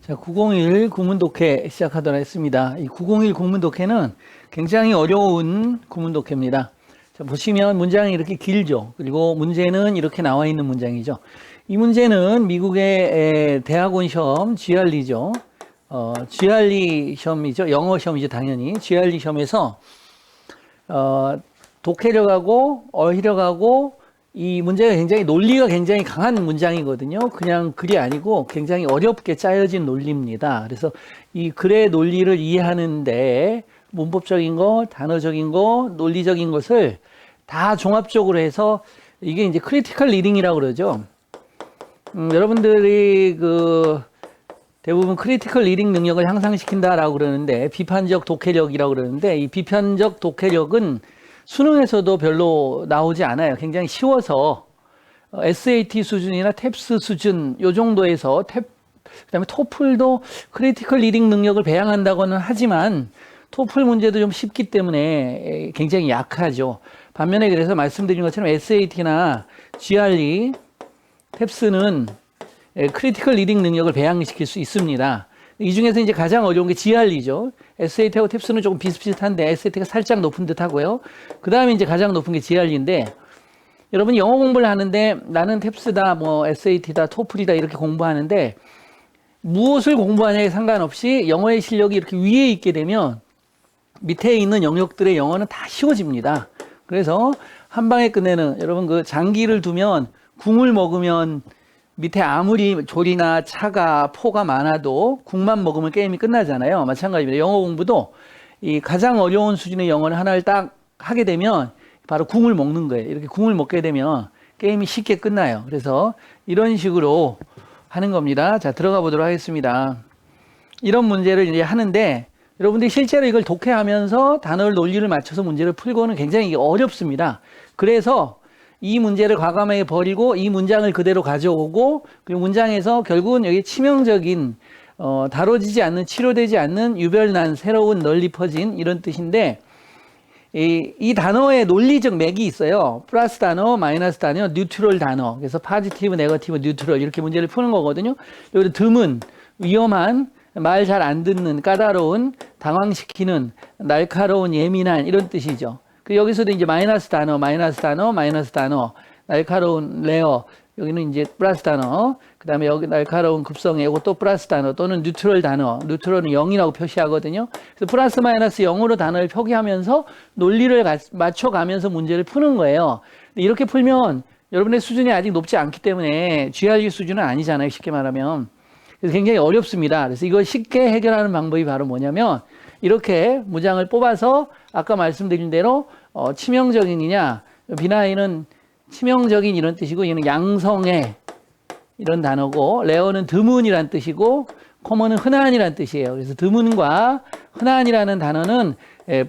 자, 901 구문독해 시작하도록 하겠습니다. 이 901 구문독해는 굉장히 어려운 구문독해입니다. 자, 보시면 문장이 이렇게 길죠. 그리고 문제는 이렇게 나와 있는 문장이죠. 이 문제는 미국의 대학원 시험 GRE죠. GRE 시험이죠. 영어 시험이죠, 당연히. GRE 시험에서 독해력하고 어휘력하고 이 문제가 굉장히 논리가 굉장히 강한 문장이거든요. 그냥 글이 아니고 굉장히 어렵게 짜여진 논리입니다. 그래서 이 글의 논리를 이해하는데 문법적인 거, 단어적인 거, 논리적인 것을 다 종합적으로 해서 이게 이제 크리티컬 리딩이라고 그러죠. 여러분들이 대부분 크리티컬 리딩 능력을 향상시킨다라고 그러는데 비판적 독해력이라고 그러는데 이 비판적 독해력은 수능에서도 별로 나오지 않아요. 굉장히 쉬워서 SAT 수준이나 탭스 수준 요 정도에서 그다음에 토플도 크리티컬 리딩 능력을 배양한다고는 하지만 토플 문제도 좀 쉽기 때문에 굉장히 약하죠. 반면에 그래서 말씀드린 것처럼 SAT나 GRE, 탭스는 크리티컬 리딩 능력을 배양시킬 수 있습니다. 이 중에서 이제 가장 어려운 게 GRE죠. SAT하고 탭스는 조금 비슷비슷한데 SAT가 살짝 높은 듯 하고요. 그 다음에 이제 가장 높은 게 GRE인데 여러분 영어 공부를 하는데 나는 탭스다, 뭐 SAT다, 토플이다 이렇게 공부하는데 무엇을 공부하냐에 상관없이 영어의 실력이 이렇게 위에 있게 되면 밑에 있는 영역들의 영어는 다 쉬워집니다. 그래서 한 방에 끝내는 여러분 장기를 두면 궁을 먹으면 밑에 아무리 조리나 차가 포가 많아도 국만 먹으면 게임이 끝나잖아요. 마찬가지입니다. 영어 공부도 이 가장 어려운 수준의 영어를 하나를 딱 하게 되면 바로 궁을 먹는 거예요. 이렇게 궁을 먹게 되면 게임이 쉽게 끝나요. 그래서 이런 식으로 하는 겁니다. 자, 들어가 보도록 하겠습니다. 이런 문제를 이제 하는데 여러분들이 실제로 이걸 독해하면서 단어를 논리를 맞춰서 문제를 풀고는 굉장히 어렵습니다. 그래서 이 문제를 과감하게 버리고 이 문장을 그대로 가져오고 그리고 문장에서 결국은 여기 치명적인 다뤄지지 않는 치료되지 않는 유별난 새로운 널리 퍼진 이런 뜻인데 이 단어의 논리적 맥이 있어요. 플러스 단어, 마이너스 단어, 뉴트럴 단어. 그래서 파지티브, 네거티브, 뉴트럴 이렇게 문제를 푸는 거거든요. 여기 드문, 위험한, 말 잘 안 듣는, 까다로운, 당황시키는, 날카로운, 예민한 이런 뜻이죠. 여기서도 이제 마이너스 단어, 마이너스 단어, 마이너스 단어, 날카로운, 레어, 여기는 이제 플러스 단어, 그 다음에 여기 날카로운, 급성에 이것도 플러스 단어 또는 뉴트럴 단어, 뉴트럴은 0이라고 표시하거든요. 그래서 플러스 마이너스 0으로 단어를 표기하면서 논리를 맞춰가면서 문제를 푸는 거예요. 이렇게 풀면 여러분의 수준이 아직 높지 않기 때문에 GRE 수준은 아니잖아요. 쉽게 말하면. 그래서 굉장히 어렵습니다. 그래서 이걸 쉽게 해결하는 방법이 바로 뭐냐면 이렇게 문장을 뽑아서 아까 말씀드린 대로 치명적인이냐 비나인은 치명적인 이런 뜻이고 얘는 양성의 이런 단어고 레어는 드문이란 뜻이고 코먼은 흔한이란 뜻이에요. 그래서 드문과 흔한이라는 단어는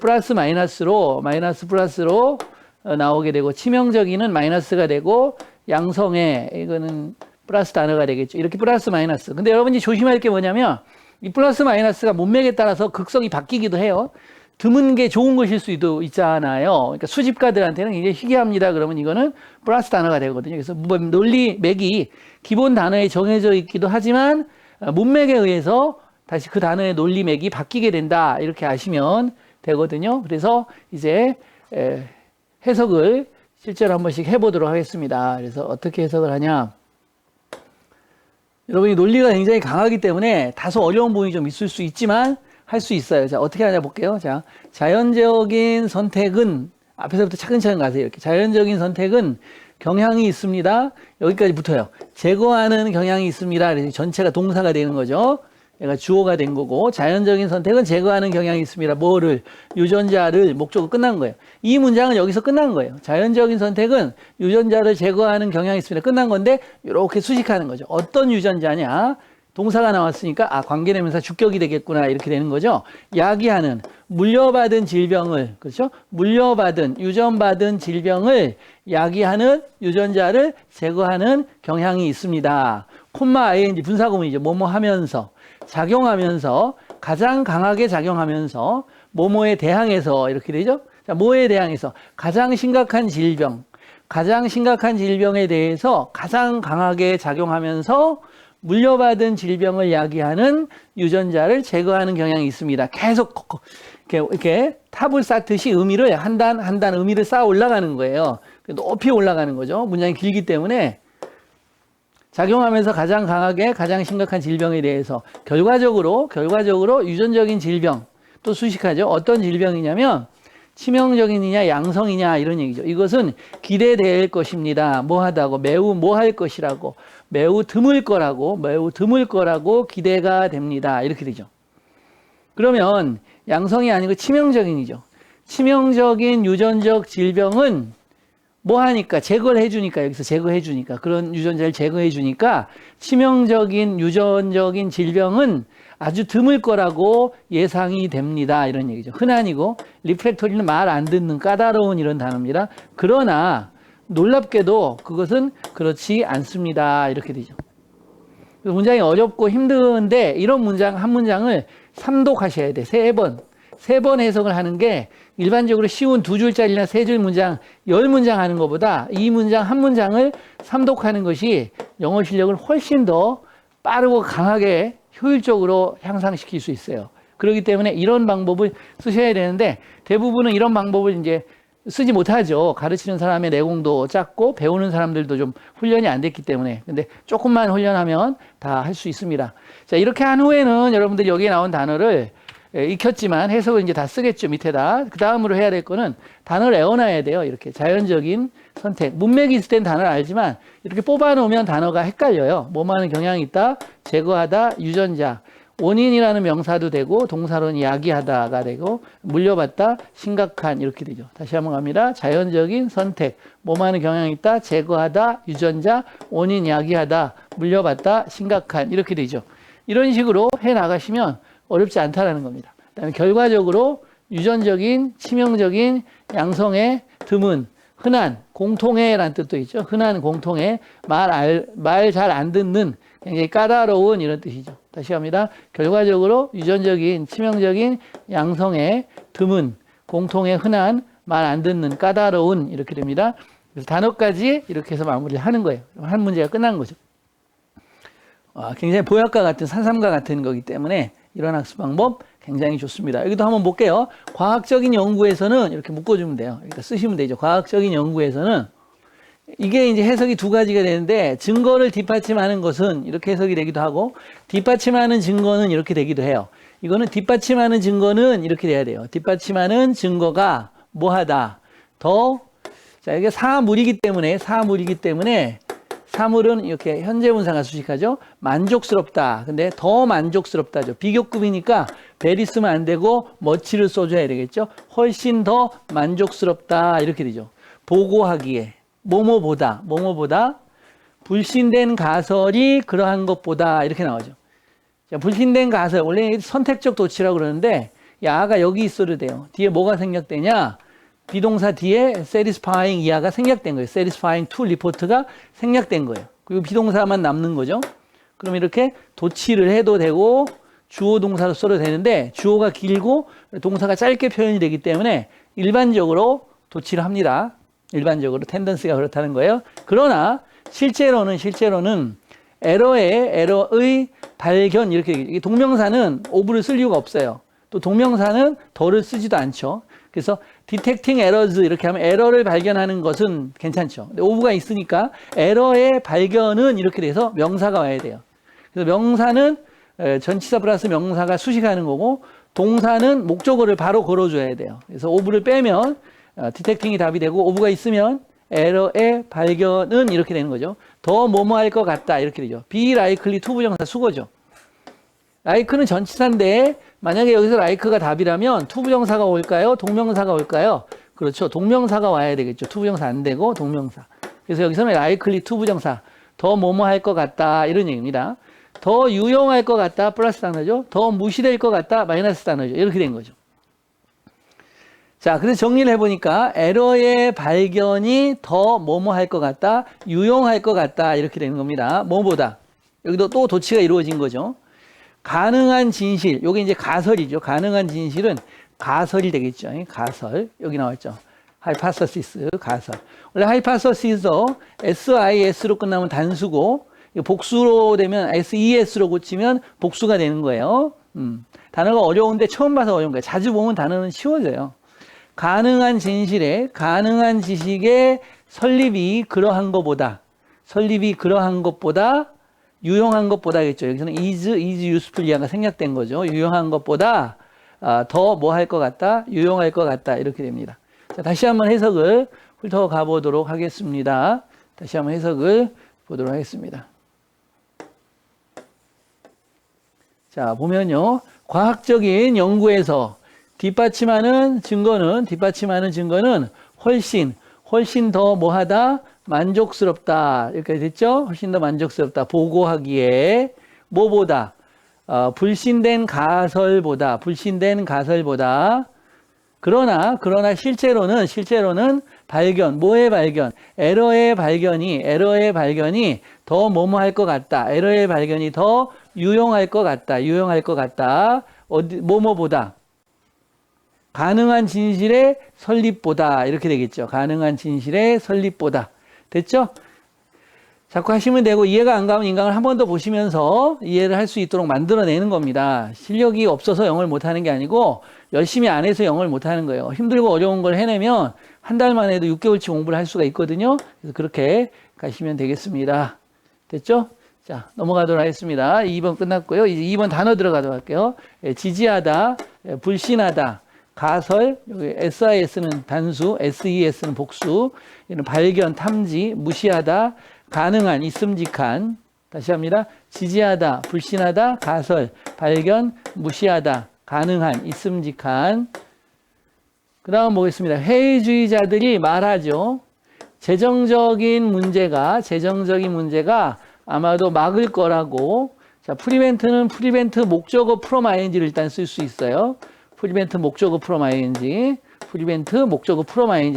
플러스 마이너스로 마이너스 플러스로 나오게 되고 치명적인은 마이너스가 되고 양성의 이거는 플러스 단어가 되겠죠. 이렇게 플러스 마이너스. 근데 여러분이 조심할 게 뭐냐면 이 플러스 마이너스가 문맥에 따라서 극성이 바뀌기도 해요. 드문 게 좋은 것일 수도 있잖아요. 그러니까 수집가들한테는 굉장히 희귀합니다. 그러면 이거는 플러스 단어가 되거든요. 그래서 논리 맥이 기본 단어에 정해져 있기도 하지만 문맥에 의해서 다시 그 단어의 논리 맥이 바뀌게 된다. 이렇게 아시면 되거든요. 그래서 이제 해석을 실제로 한 번씩 해보도록 하겠습니다. 그래서 어떻게 해석을 하냐. 여러분이 논리가 굉장히 강하기 때문에 다소 어려운 부분이 좀 있을 수 있지만 할 수 있어요. 자, 어떻게 하냐 볼게요. 자, 자연적인 선택은 앞에서부터 차근차근 가세요. 이렇게 자연적인 선택은 경향이 있습니다. 여기까지 붙어요. 제거하는 경향이 있습니다. 그래서 전체가 동사가 되는 거죠. 얘가 주어가 된 거고 자연적인 선택은 제거하는 경향이 있습니다. 뭐를? 유전자를 목적으로 끝난 거예요. 이 문장은 여기서 끝난 거예요. 자연적인 선택은 유전자를 제거하는 경향이 있습니다. 끝난 건데 이렇게 수식하는 거죠. 어떤 유전자냐? 동사가 나왔으니까 관계대명사 주격이 되겠구나 이렇게 되는 거죠. 야기하는 물려받은 질병을 그렇죠? 물려받은 유전받은 질병을 야기하는 유전자를 제거하는 경향이 있습니다. 콤마 ing 분사구문이죠. 뭐뭐 하면서 작용하면서 가장 강하게 작용하면서 뭐뭐에 대항해서 이렇게 되죠. 자, 뭐에 대항해서 가장 심각한 질병에 대해서 가장 강하게 작용하면서 물려받은 질병을 야기하는 유전자를 제거하는 경향이 있습니다. 계속 이렇게 탑을 쌓듯이 의미를 한 단 한 단 의미를 쌓아 올라가는 거예요. 높이 올라가는 거죠. 문장이 길기 때문에 작용하면서 가장 강하게 가장 심각한 질병에 대해서 결과적으로 유전적인 질병 또 수식하죠. 어떤 질병이냐면 치명적이냐 양성이냐 이런 얘기죠. 이것은 기대될 것입니다. 뭐하다고 매우 뭐할 것이라고 매우 드물 거라고 기대가 됩니다. 이렇게 되죠. 그러면 양성이 아니고 치명적인이죠. 치명적인 유전적 질병은 뭐 하니까 제거를 해주니까 여기서 제거해주니까 그런 유전자를 제거해주니까 치명적인 유전적인 질병은 아주 드물 거라고 예상이 됩니다. 이런 얘기죠. 흔한이고 리프렉터리는 말 안 듣는 까다로운 이런 단어입니다. 그러나 놀랍게도 그것은 그렇지 않습니다. 이렇게 되죠. 문장이 어렵고 힘든데 이런 문장 한 문장을 3독하셔야 돼. 3번 해석을 하는 게 일반적으로 쉬운 2줄짜리나 3줄 문장 10문장 하는 것보다 이 문장 한 문장을 3독하는 것이 영어 실력을 훨씬 더 빠르고 강하게 효율적으로 향상시킬 수 있어요. 그렇기 때문에 이런 방법을 쓰셔야 되는데 대부분은 이런 방법을 이제 쓰지 못하죠. 가르치는 사람의 내공도 작고 배우는 사람들도 좀 훈련이 안 됐기 때문에. 근데 조금만 훈련하면 다 할 수 있습니다. 자, 이렇게 한 후에는 여러분들이 여기에 나온 단어를 익혔지만 해석을 이제 다 쓰겠죠. 밑에다. 그 다음으로 해야 될 거는 단어를 외워놔야 돼요. 이렇게 자연적인 선택. 문맥이 있을 땐 단어를 알지만 이렇게 뽑아놓으면 단어가 헷갈려요. 뭐하는 경향이 있다. 제거하다. 유전자. 원인이라는 명사도 되고 동사로는 야기하다가 되고 물려받다. 심각한 이렇게 되죠. 다시 한번 갑니다. 자연적인 선택. 뭐하는 경향이 있다. 제거하다. 유전자. 원인 야기하다. 물려받다. 심각한 이렇게 되죠. 이런 식으로 해나가시면 어렵지 않다라는 겁니다. 그다음에 결과적으로 유전적인, 치명적인, 양성의, 드문, 흔한, 공통해라는 뜻도 있죠. 흔한, 공통해, 말 잘 안 듣는, 굉장히 까다로운 이런 뜻이죠. 다시 합니다. 결과적으로 유전적인, 치명적인, 양성의, 드문, 공통해, 흔한, 말 안 듣는, 까다로운 이렇게 됩니다. 그래서 단어까지 이렇게 해서 마무리를 하는 거예요. 한 문제가 끝난 거죠. 굉장히 보약과 같은 산삼과 같은 거기 때문에 이런 학습 방법 굉장히 좋습니다. 여기도 한번 볼게요. 과학적인 연구에서는 이렇게 묶어주면 돼요. 여기다 쓰시면 되죠. 과학적인 연구에서는 이게 이제 해석이 두 가지가 되는데 증거를 뒷받침하는 것은 이렇게 해석이 되기도 하고 뒷받침하는 증거는 이렇게 되기도 해요. 이거는 뒷받침하는 증거는 이렇게 돼야 돼요. 뒷받침하는 증거가 뭐하다. 자, 이게 사물이기 때문에 사물은 이렇게 현재분사가 수식하죠. 만족스럽다. 근데 더 만족스럽다죠. 비교급이니까 베리 쓰면 안 되고 머치를 써줘야 되겠죠. 훨씬 더 만족스럽다. 이렇게 되죠. 보고하기에 뭐뭐보다 불신된 가설이 그러한 것보다 이렇게 나오죠. 자, 불신된 가설 원래 선택적 도치라고 그러는데 야가 여기 있어도 돼요. 뒤에 뭐가 생략되냐? 비동사 뒤에 satisfying 이하가 생략된 거예요. satisfying to report가 생략된 거예요. 그리고 비동사만 남는 거죠. 그럼 이렇게 도치를 해도 되고 주어 동사로 써도 되는데 주어가 길고 동사가 짧게 표현이 되기 때문에 일반적으로 도치를 합니다. 일반적으로 텐던스가 그렇다는 거예요. 그러나 실제로는 에러의 발견 이렇게 동명사는 of를 쓸 이유가 없어요. 또 동명사는 더를 쓰지도 않죠. 그래서 detecting errors 이렇게 하면 에러를 발견하는 것은 괜찮죠. 근데 of가 있으니까 에러의 발견은 이렇게 돼서 명사가 와야 돼요. 그래서 명사는 전치사 플러스 명사가 수식하는 거고 동사는 목적어를 바로 걸어줘야 돼요. 그래서 of를 빼면 detecting이 답이 되고 of가 있으면 에러의 발견은 이렇게 되는 거죠. 더 뭐뭐 할 것 같다 이렇게 되죠. be likely to 부정사 수거죠. like는 전치사인데 만약에 여기서 like가 답이라면 to 부정사가 올까요? 동명사가 올까요? 그렇죠. 동명사가 와야 되겠죠. to 부정사 안 되고 동명사. 그래서 여기서는 likely to 부정사 더 뭐뭐 할 것 같다 이런 얘기입니다. 더 유용할 것 같다 플러스 단어죠. 더 무시될 것 같다 마이너스 단어죠. 이렇게 된 거죠. 자, 그래서 정리를 해보니까 에러의 발견이 더 뭐뭐 할 것 같다, 유용할 것 같다 이렇게 되는 겁니다. 뭐보다. 여기도 또 도치가 이루어진 거죠. 가능한 진실, 요게 이제 가설이죠. 가능한 진실은 가설이 되겠죠. 가설. 여기 나왔죠. hypothesis, 가설. 원래 hypothesis도 SIS로 끝나면 단수고 복수로 되면 SES로 고치면 복수가 되는 거예요. 단어가 어려운데 처음 봐서 어려운 거예요. 자주 보면 단어는 쉬워져요. 가능한 진실에, 가능한 지식의 설립이 그러한 것보다 유용한 것보다겠죠. 여기서는 is useful 이하가 생략된 거죠. 유용한 것보다 더 뭐 할 것 같다? 유용할 것 같다. 이렇게 됩니다. 자, 다시 한번 해석을 훑어가 보도록 하겠습니다. 다시 한번 해석을 보도록 하겠습니다. 자, 보면요. 과학적인 연구에서 뒷받침하는 증거는 훨씬 더 뭐하다? 만족스럽다. 이렇게 됐죠? 훨씬 더 만족스럽다. 보고하기에 뭐보다? 불신된 가설보다. 그러나 실제로는 발견, 뭐의 발견? 에러의 발견이 더 뭐뭐 할 것 같다. 에러의 발견이 더 유용할 것 같다. 뭐뭐보다. 가능한 진실의 설립보다. 이렇게 되겠죠. 가능한 진실의 설립보다. 됐죠? 자꾸 하시면 되고, 이해가 안 가면 인강을 한 번 더 보시면서 이해를 할 수 있도록 만들어내는 겁니다. 실력이 없어서 영어를 못하는 게 아니고 열심히 안 해서 영어를 못하는 거예요. 힘들고 어려운 걸 해내면 한 달만 해도 6개월치 공부를 할 수가 있거든요. 그래서 그렇게 가시면 되겠습니다. 됐죠? 자, 넘어가도록 하겠습니다. 2번 끝났고요. 이제 2번 단어 들어가도록 할게요. 지지하다, 불신하다, 가설, 여기 SIS는 단수, SES는 복수, 이는 발견, 탐지, 무시하다, 가능한, 있음직한. 다시 합니다. 지지하다, 불신하다, 가설, 발견, 무시하다, 가능한, 있음직한. 그 다음 보겠습니다. 회의주의자들이 말하죠. 재정적인 문제가 아마도 막을 거라고. 자, 프리벤트 목적어 프롬 ing를 일단 쓸 수 있어요. 프리벤트 목적어 프롬 ing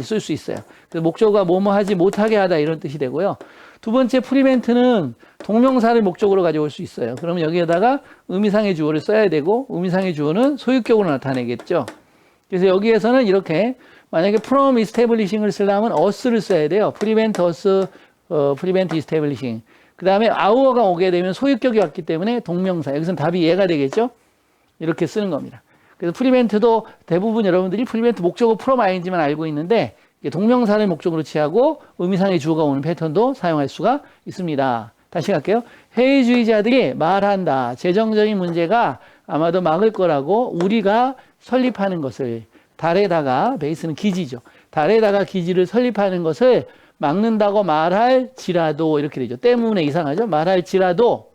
쓸 수 있어요. 그래서 목적어가 뭐뭐 하지 못하게 하다 이런 뜻이 되고요. 두 번째 프리벤트는 동명사를 목적으로 가져올 수 있어요. 그러면 여기에다가 의미상의 주어를 써야 되고, 의미상의 주어는 소유격으로 나타내겠죠. 그래서 여기에서는 이렇게 만약에 from establishing을 쓰려면 us를 써야 돼요. prevent us, prevent establishing. 그 다음에 our가 오게 되면 소유격이 왔기 때문에 동명사. 여기서는 답이 얘가 되겠죠. 이렇게 쓰는 겁니다. 그래서 프리벤트도 대부분 여러분들이 프리벤트 목적어 프롬 ing만 알고 있는데, 동명사를 목적으로 취하고 의미상의 주어가 오는 패턴도 사용할 수가 있습니다. 다시 갈게요. 회의주의자들이 말한다. 재정적인 문제가 아마도 막을 거라고 우리가 설립하는 것을, 달에다가, 베이스는 기지죠. 달에다가 기지를 설립하는 것을 막는다고 말할지라도, 이렇게 되죠. 때문에 이상하죠. 말할지라도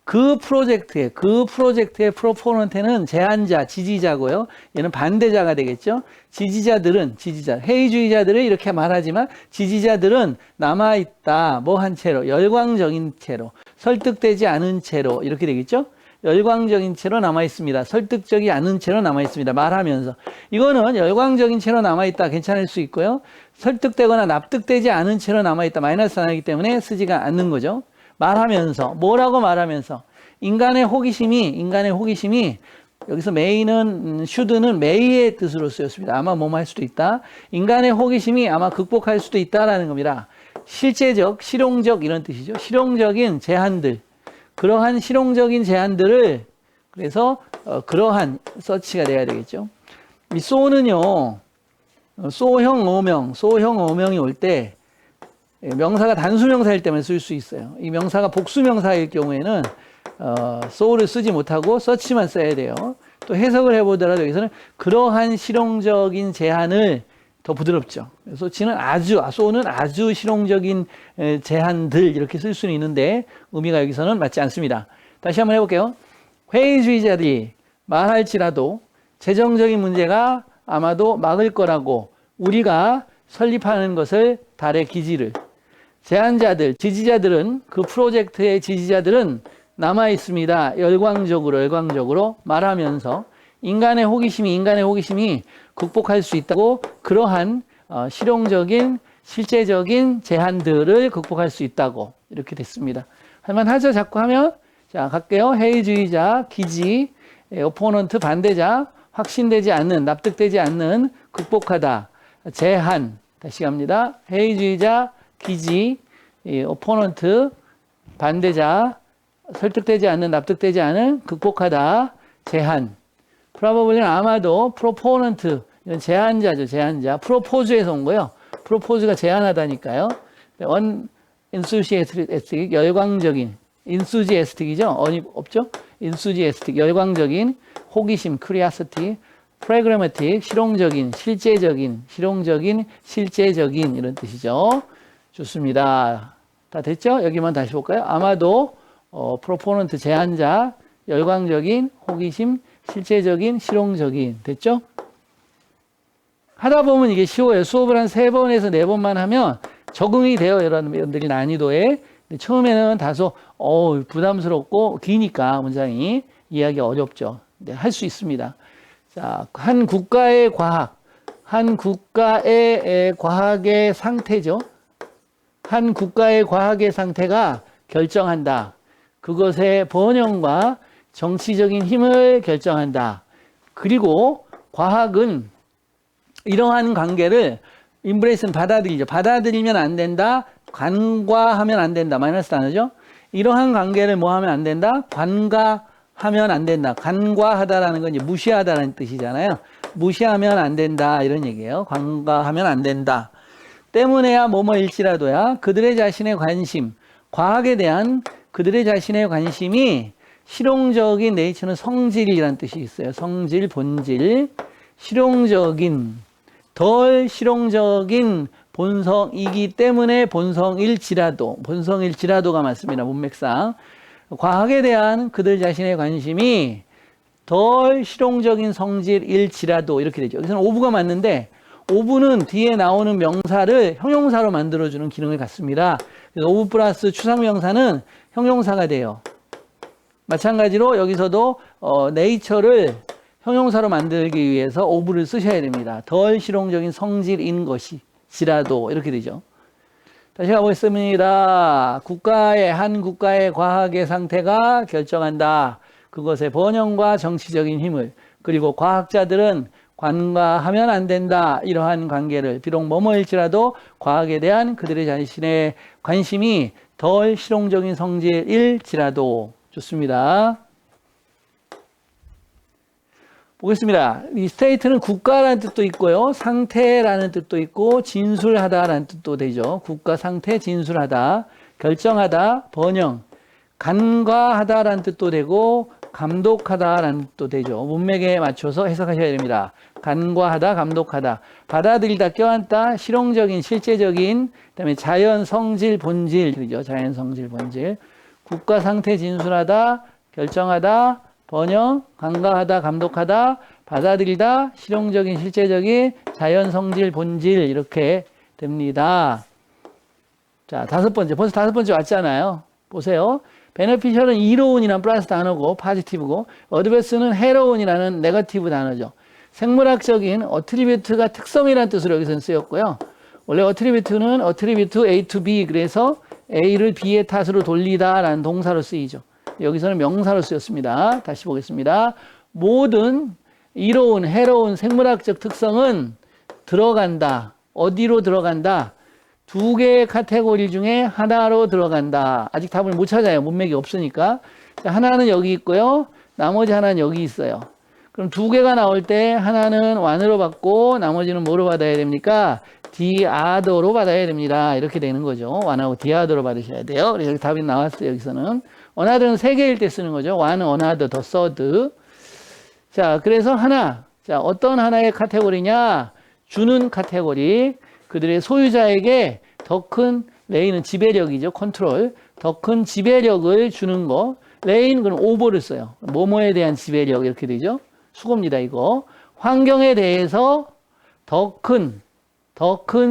그 프로젝트의 프로포넌트는 제한자, 지지자고요. 얘는 반대자가 되겠죠. 회의주의자들은 이렇게 말하지만 지지자들은 남아있다. 뭐 한 채로, 열광적인 채로, 설득되지 않은 채로, 이렇게 되겠죠. 열광적인 채로 남아있습니다. 설득적이 않은 채로 남아있습니다. 말하면서. 이거는 열광적인 채로 남아있다. 괜찮을 수 있고요. 설득되거나 납득되지 않은 채로 남아있다. 마이너스 단어이기 때문에 쓰지가 않는 거죠. 말하면서, 뭐라고 말하면서? 인간의 호기심이, 여기서 should는 may의 뜻으로 쓰였습니다. 아마 뭐뭐 할 수도 있다. 인간의 호기심이 아마 극복할 수도 있다라는 겁니다. 실제적, 실용적 이런 뜻이죠. 실용적인 제한들. 그러한 실용적인 제한들을, 그래서 그러한 서치가 돼야 되겠죠. 이 so는요, so형 어명이 올 때 명사가 단수명사일 때만 쓸 수 있어요. 이 명사가 복수명사일 경우에는 so를 쓰지 못하고 서치만 써야 돼요. 또 해석을 해보더라도 여기서는 그러한 실용적인 제한을, 더 부드럽죠. 소는 아주 실용적인 제한들 이렇게 쓸 수는 있는데 의미가 여기서는 맞지 않습니다. 다시 한번 해볼게요. 회의주의자들이 말할지라도 재정적인 문제가 아마도 막을 거라고 우리가 설립하는 것을, 달의 기지를, 지지자들은, 그 프로젝트의 지지자들은 남아있습니다. 열광적으로 말하면서 인간의 호기심이 극복할 수 있다고, 그러한 실용적인, 실제적인 제한들을 극복할 수 있다고, 이렇게 됐습니다. 할만하죠? 자꾸 하면. 자, 갈게요. 회의주의자, 기지, 오포넌트, 반대자, 확신되지 않는, 납득되지 않는, 극복하다, 제한. 다시 갑니다. 회의주의자, 기지, 이 opponent, 반대자, 설득되지 않는, 납득되지 않은, 극복하다, 제한. probably는 아마도, proponent, 이건 제한자죠, 제한자. propose에서 온 거요. propose가 제한하다니까요. unenthusiastic, 열광적인, enthusiastic이죠? 없죠? enthusiastic, 열광적인, 호기심, curiosity, pragmatic, 실용적인, 실제적인, 실제적인 이런 뜻이죠. 좋습니다. 다 됐죠? 여기만 다시 볼까요? 아마도 proponent 제한자, 열광적인, 호기심, 실제적인, 실용적인. 됐죠? 하다 보면 이게 쉬워요. 수업을 한 3번에서 4번만 하면 적응이 돼요. 여러분들이 난이도에. 근데 처음에는 다소 부담스럽고 기니까 문장이 이해하기 어렵죠. 네, 할 수 있습니다. 자, 한 국가의 과학의 상태죠. 한 국가의 과학의 상태가 결정한다. 그것의 번영과 정치적인 힘을 결정한다. 그리고 과학은 이러한 관계를 embrace는 받아들이죠. 받아들이면 안 된다. 간과하면 안 된다. 마이너스 단어죠. 이러한 관계를 뭐 하면 안 된다? 관과하면 안 된다. 간과하다라는 건 이제 무시하다라는 뜻이잖아요. 무시하면 안 된다. 이런 얘기예요. 관과하면 안 된다. 때문에야 뭐뭐일지라도야 그들의 자신의 관심, 과학에 대한 그들의 자신의 관심이 실용적인 네이처는 성질이라는 뜻이 있어요. 성질, 본질, 실용적인, 덜 실용적인 본성이기 때문에 본성일지라도가 맞습니다. 문맥상. 과학에 대한 그들 자신의 관심이 덜 실용적인 성질일지라도 이렇게 되죠. 여기서는 오브가 맞는데 오브는 뒤에 나오는 명사를 형용사로 만들어주는 기능을 갖습니다. 그래서 오브 플러스 추상명사는 형용사가 돼요. 마찬가지로 여기서도 네이처를 형용사로 만들기 위해서 오브를 쓰셔야 됩니다. 덜 실용적인 성질인 것이지라도 이렇게 되죠. 다시 가보겠습니다. 한 국가의 과학의 상태가 결정한다. 그것의 번영과 정치적인 힘을. 그리고 과학자들은 관과하면 안 된다. 이러한 관계를 비록 뭐뭐일지라도 과학에 대한 그들의 자신의 관심이 덜 실용적인 성질일지라도. 좋습니다. 보겠습니다. 이 state는 국가라는 뜻도 있고요. 상태라는 뜻도 있고 진술하다라는 뜻도 되죠. 국가 상태 진술하다, 결정하다, 번영, 간과하다라는 뜻도 되고 감독하다라는 뜻도 되죠. 문맥에 맞춰서 해석하셔야 됩니다. 간과하다, 감독하다, 받아들이다, 껴안다, 실용적인, 실제적인, 그다음에 자연, 성질, 본질이죠. 자연, 성질, 본질. 국가 상태 진술하다, 결정하다, 번영, 간과하다, 감독하다, 받아들이다, 실용적인, 실제적인, 자연, 성질, 본질 이렇게 됩니다. 자, 5번째. 벌써 5번째 왔잖아요. 보세요. beneficial은 이로운이라는 플러스 단어고 positive고 adverse는 해로운이라는 네거티브 단어죠. 생물학적인 attribute가 특성이라는 뜻으로 여기서는 쓰였고요. 원래 attribute는 attribute A to B 그래서 A를 B의 탓으로 돌리다라는 동사로 쓰이죠. 여기서는 명사로 쓰였습니다. 다시 보겠습니다. 모든 이로운, 해로운 생물학적 특성은 들어간다. 어디로 들어간다? 2개의 카테고리 중에 하나로 들어간다. 아직 답을 못 찾아요. 문맥이 없으니까. 하나는 여기 있고요. 나머지 하나는 여기 있어요. 그럼 2개가 나올 때 하나는 one으로 받고 나머지는 뭐로 받아야 됩니까? the other로 받아야 됩니다. 이렇게 되는 거죠. one하고 the other로 받으셔야 돼요. 그래서 여기 답이 나왔어요. 여기서는. another는 3개일 때 쓰는 거죠. one, another, the third. 자, 그래서 하나. 자, 어떤 하나의 카테고리냐? 주는 카테고리. 그들의 소유자에게 더 큰, 레인은 지배력이죠. 컨트롤. 더 큰 지배력을 주는 거. 레인, 그럼 오버를 써요. 뭐뭐에 대한 지배력, 이렇게 되죠. 수고입니다, 이거. 환경에 대해서 더 큰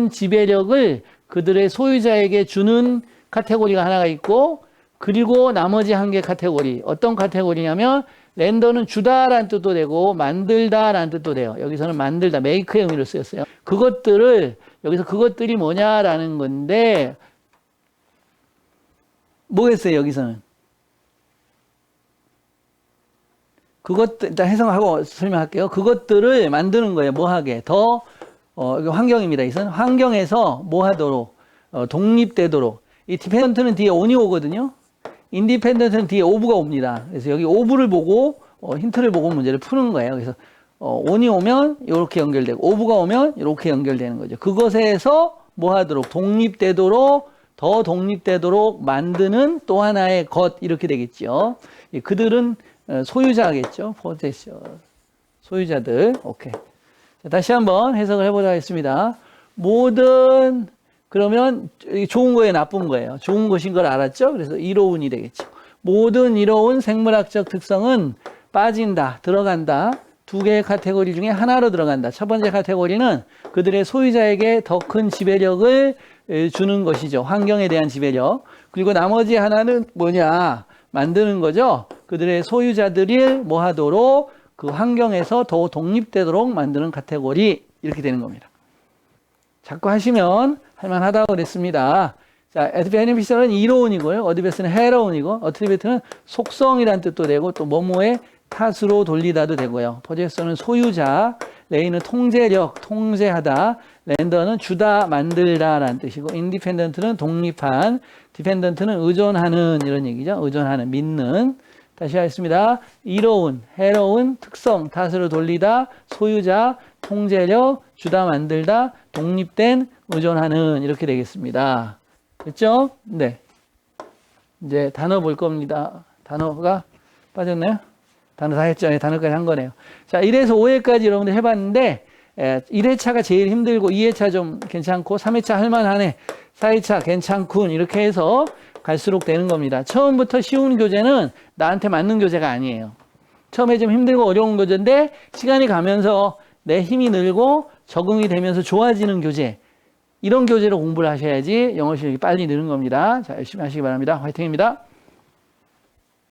지배력을 그들의 소유자에게 주는 카테고리가 하나가 있고, 그리고 나머지 한 개 카테고리. 어떤 카테고리냐면, 렌더는 주다라는 뜻도 되고, 만들다라는 뜻도 돼요. 여기서는 만들다, 메이크의 의미로 쓰였어요. 여기서 그것들이 뭐냐라는 건데, 뭐겠어요, 여기서는? 일단 해석하고 설명할게요. 그것들을 만드는 거예요, 뭐 하게. 환경입니다. 이것은 환경에서 뭐 하도록, 독립되도록, 이 디펜던트는 뒤에 on이 오거든요. 인디펜던트는 뒤에 오브가 옵니다. 그래서 여기 오브를 보고 힌트를 보고 문제를 푸는 거예요. 그래서 on이 오면 이렇게 연결되고 오브가 오면 이렇게 연결되는 거죠. 그것에서 뭐 하도록 독립되도록 더 독립되도록 만드는 또 하나의 것 이렇게 되겠죠. 그들은 소유자겠죠. 포세셔 소유자들. 오케이. 자, 다시 한번 해석을 해보자 하겠습니다. 모든 그러면 좋은 거예요, 나쁜 거예요? 좋은 것인 걸 알았죠? 그래서 이로운이 되겠죠. 모든 이로운 생물학적 특성은 빠진다, 들어간다. 두 개의 카테고리 중에 하나로 들어간다. 첫 번째 카테고리는 그들의 소유자에게 더 큰 지배력을 주는 것이죠. 환경에 대한 지배력. 그리고 나머지 하나는 뭐냐? 만드는 거죠. 그들의 소유자들이 뭐 하도록 그 환경에서 더 독립되도록 만드는 카테고리. 이렇게 되는 겁니다. 자꾸 하시면 할만하다고 그랬습니다. 자, adbeneficial은 이로운이고요. 어드베스는 해로운이고, 어트리뷰트는 속성이란 뜻도 되고, 또 뭐뭐의 탓으로 돌리다도 되고요. 포제서는 소유자, 레이는 통제력, 통제하다, 렌더는 주다, 만들다 라는 뜻이고, 인디펜던트는 독립한, 디펜던트는 의존하는 이런 얘기죠. 의존하는, 믿는. 다시 하겠습니다. 이로운, 해로운, 특성, 탓으로 돌리다, 소유자, 통제력, 주다, 만들다, 독립된, 의존하는 이렇게 되겠습니다. 됐죠? 네. 이제 단어 볼 겁니다. 단어가 빠졌나요? 단어 다 했죠? 네, 단어까지 한 거네요. 자, 1에서 5회까지 여러분들 해봤는데 1회차가 제일 힘들고 2회차 좀 괜찮고 3회차 할만하네. 4회차 괜찮군. 이렇게 해서 갈수록 되는 겁니다. 처음부터 쉬운 교재는 나한테 맞는 교재가 아니에요. 처음에 좀 힘들고 어려운 교재인데 시간이 가면서 내 힘이 늘고 적응이 되면서 좋아지는 교재. 이런 교재로 공부를 하셔야지 영어 실력이 빨리 느는 겁니다. 자, 열심히 하시기 바랍니다. 화이팅입니다.